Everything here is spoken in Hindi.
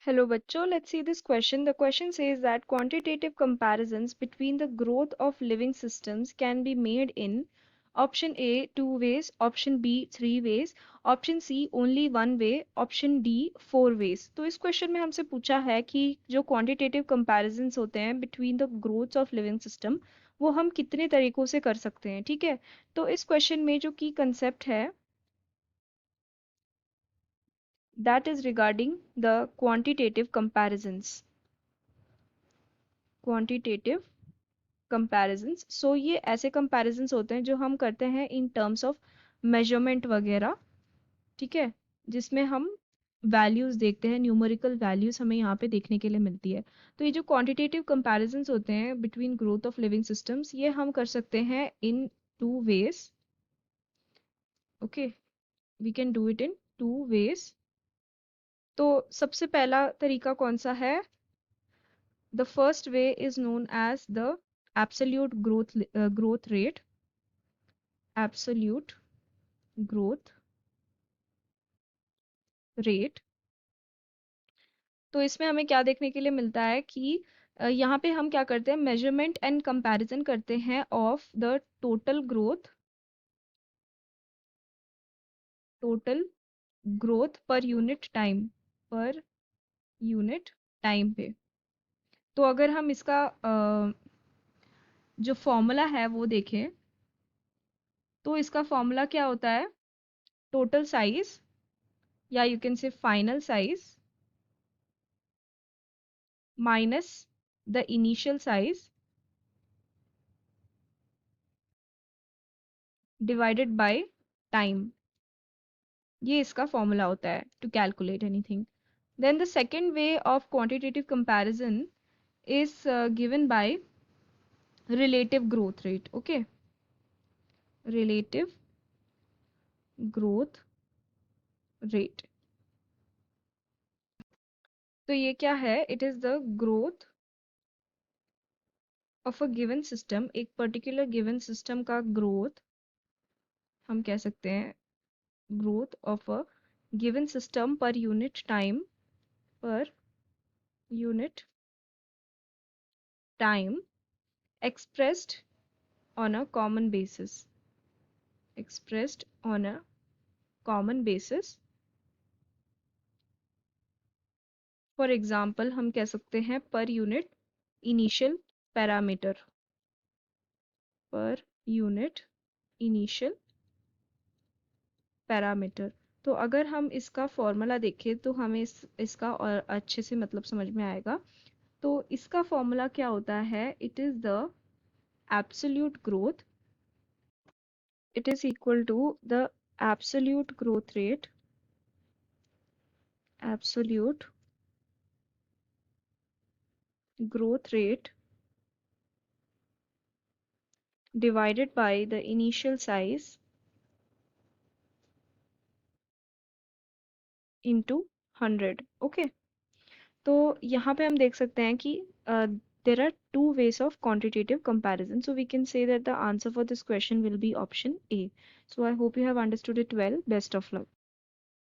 Hello bachcho, let's see this question. The question says that quantitative comparisons between the growth of living systems can be made in option A 2 ways, option B 3 ways, option C only 1 way, option D 4 ways. तो इस क्वेश्चन में हमसे पूछा है कि जो क्वांटिटेटिव comparisons होते हैं between the growths of living system वो हम कितने तरीकों से कर सकते हैं, ठीक है। तो इस क्वेश्चन में जो की कंसेप्ट है that is regarding the quantitative comparisons. Quantitative comparisons, so ये ऐसे कंपैरिजंस होते हैं जो हम करते हैं इन टर्म्स ऑफ मेजरमेंट वगैरह, ठीक है, जिसमें हम वैल्यूज देखते हैं, न्यूमेरिकल वैल्यूज हमें यहाँ पे देखने के लिए मिलती है। तो ये जो क्वांटिटेटिव कंपैरिजंस होते हैं between growth of living systems, ये हम कर सकते हैं in 2 ways। Okay, we can do it in 2 ways। तो सबसे पहला तरीका कौन सा है? The first way is known as the absolute growth rate. Absolute growth rate। तो इसमें हमें क्या देखने के लिए मिलता है कि यहाँ पे हम क्या करते हैं, मेजरमेंट एंड कंपैरिजन करते हैं of the total growth per unit time पे। तो अगर हम इसका जो फॉर्मूला है वो देखें, तो इसका फॉर्मूला क्या होता है? टोटल साइज, या you can say final size minus the initial size divided by time. ये इसका फॉर्मूला होता है to calculate anything. Then the second way of quantitative comparison is given by relative growth rate. Okay, relative growth rate। तो ये क्या है? it is the growth of a given system, एक particular given system का growth हम कह सकते हैं growth of a given system per unit time expressed on a common basis, expressed on a common basis। For example हम कह सकते हैं per unit initial parameter, per unit initial parameter. तो अगर हम इसका फॉर्मूला देखें तो हमें इसका और अच्छे से मतलब समझ में आएगा। तो इसका फॉर्मूला क्या होता है? It is the absolute growth, it is equal to the absolute growth rate, absolute growth rate divided by the initial size into 100। Okay, तो यहाँ पे हम देख सकते हैं कि there are 2 ways of quantitative comparison, so we can say that the answer for this question will be option A. So I hope you have understood it well. Best of luck.